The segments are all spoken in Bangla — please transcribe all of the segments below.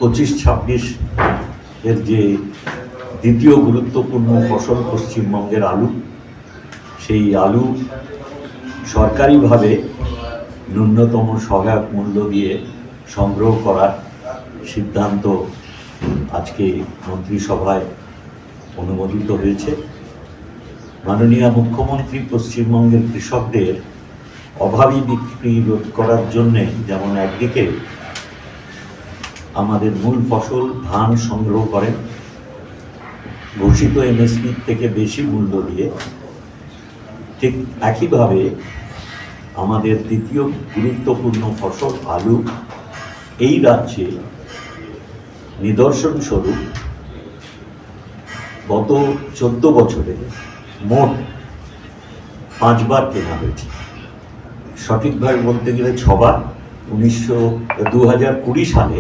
25-26 এর যে দ্বিতীয় গুরুত্বপূর্ণ ফসল পশ্চিমবঙ্গের আলু, সেই আলু সরকারিভাবে ন্যূনতম সহায়ক মূল্য দিয়ে সংগ্রহ করার সিদ্ধান্ত আজকে মন্ত্রিসভায় অনুমোদিত হয়েছে। মাননীয় মুখ্যমন্ত্রী পশ্চিমবঙ্গের কৃষকদের অভাবী বিক্রি রোধ করার জন্যে যেমন একদিকে আমাদের মূল ফসল ধান সংগ্রহ করেন ঘোষিত এমএসপি থেকে বেশি মূল্য দিয়ে, ঠিক একইভাবে আমাদের দ্বিতীয় গুরুত্বপূর্ণ ফসল আলু এই রাজ্যে নিদর্শনস্বরূপ গত 14 বছরে মোট 5 বার কেনা হয়েছে। সঠিকভাবে বলতে গেলে 6 বার। 2020 সালে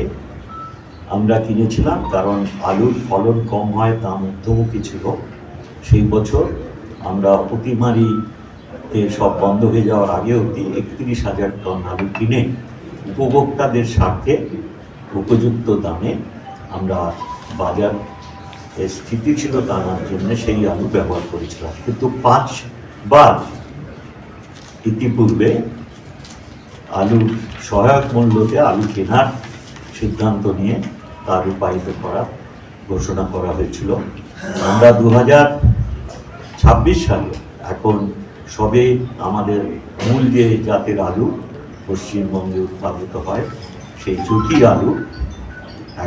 আমরা কিনেছিলাম, কারণ আলুর ফলন কম হয়, তা মধ্যমুখী ছিল। সেই বছর আমরা অতিমারিতে সব বন্ধ হয়ে যাওয়ার আগে অবধি 31,000 টন আলু কিনে উপভোক্তাদের স্বার্থে উপযুক্ত দামে আমরা বাজার স্থিতিশীল আনার জন্য সেই আলু ব্যবহার করেছিলাম। কিন্তু 5 বার ইতিপূর্বে আলুর সহায়ক মূল্যতে আলু কেনার সিদ্ধান্ত নিয়ে তা রূপায়িত করার ঘোষণা করা হয়েছিল। আমরা 2026 সালে এখন সবে আমাদের মূল যে জাতের আলু পশ্চিমবঙ্গে উৎপাদিত হয়, সেই জ্যোতি আলু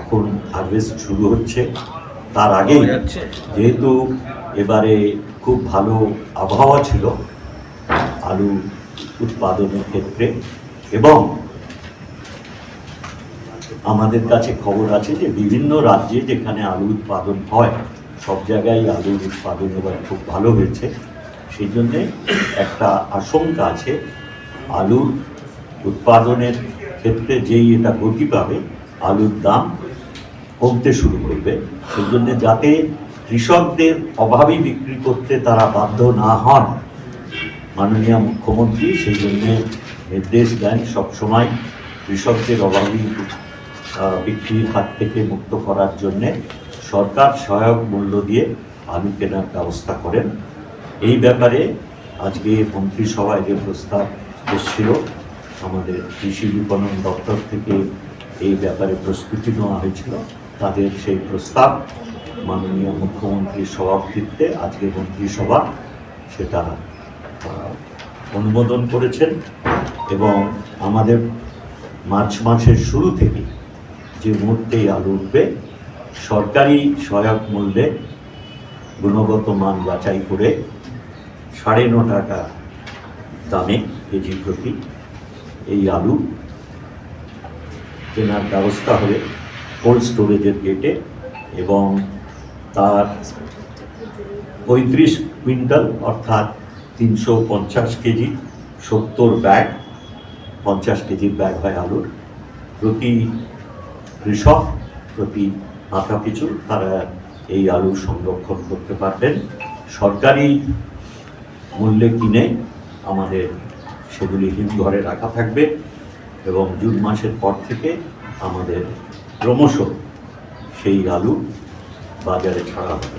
এখন হারভেস্ট শুরু হচ্ছে। তার আগেই যেহেতু এবারে খুব ভালো আবহাওয়া ছিল আলু উৎপাদনের ক্ষেত্রে, এবং আমাদের কাছে খবর আছে যে বিভিন্ন রাজ্যে যেখানে আলু উৎপাদন হয় সব জায়গায় আলুর উৎপাদন এবার খুব ভালো হয়েছে। সেই জন্যে একটা আশঙ্কা আছে আলুর উৎপাদনের ক্ষেত্রে যেই এটা গতি পাবে আলুর দাম কমতে শুরু করবে। সেই জন্যে যাতে কৃষকদের অভাবী বিক্রি করতে তারা বাধ্য না হন, মাননীয় মুখ্যমন্ত্রী সেই জন্যে নির্দেশ দেন সবসময় কৃষকদের অভাবী বিক্রির হাত থেকে মুক্ত করার জন্যে সরকার সহায়ক মূল্য দিয়ে আলু কেনার ব্যবস্থা করেন। এই ব্যাপারে আজকে মন্ত্রিসভায় যে প্রস্তাব এসেছিল, আমাদের কৃষি বিপণন দপ্তর থেকে এই ব্যাপারে প্রস্তুতি নেওয়া হয়েছিল। তাদের সেই প্রস্তাব মাননীয় মুখ্যমন্ত্রীর সভাপতিত্বে আজকে মন্ত্রিসভা সেটা অনুমোদন করেছেন, এবং আমাদের মার্চ মাসের শুরু থেকে যে মুহূর্তেই আলু উঠবে সরকারি সহায়ক মূল্যে গুণগত মান যাচাই করে 9.5 টাকা দামে কেজি প্রতি এই আলু কেনার ব্যবস্থা হবে কোল্ড স্টোরেজের গেটে, এবং তার 35 কুইন্টাল অর্থাৎ 350 কেজি 70 ব্যাগ 50 কেজির ব্যাগ হয় আলুর। প্রতি কৃষক প্রতি মাথা পিছু তারা এই আলু সংরক্ষণ করতে পারবেন। সরকারি মূল্যে কিনে আমাদের সেগুলি হিমঘরে রাখা থাকবে, এবং জুন মাসের পর থেকে আমাদের ক্রমশ সেই আলু বাজারে ছাড়া হবে।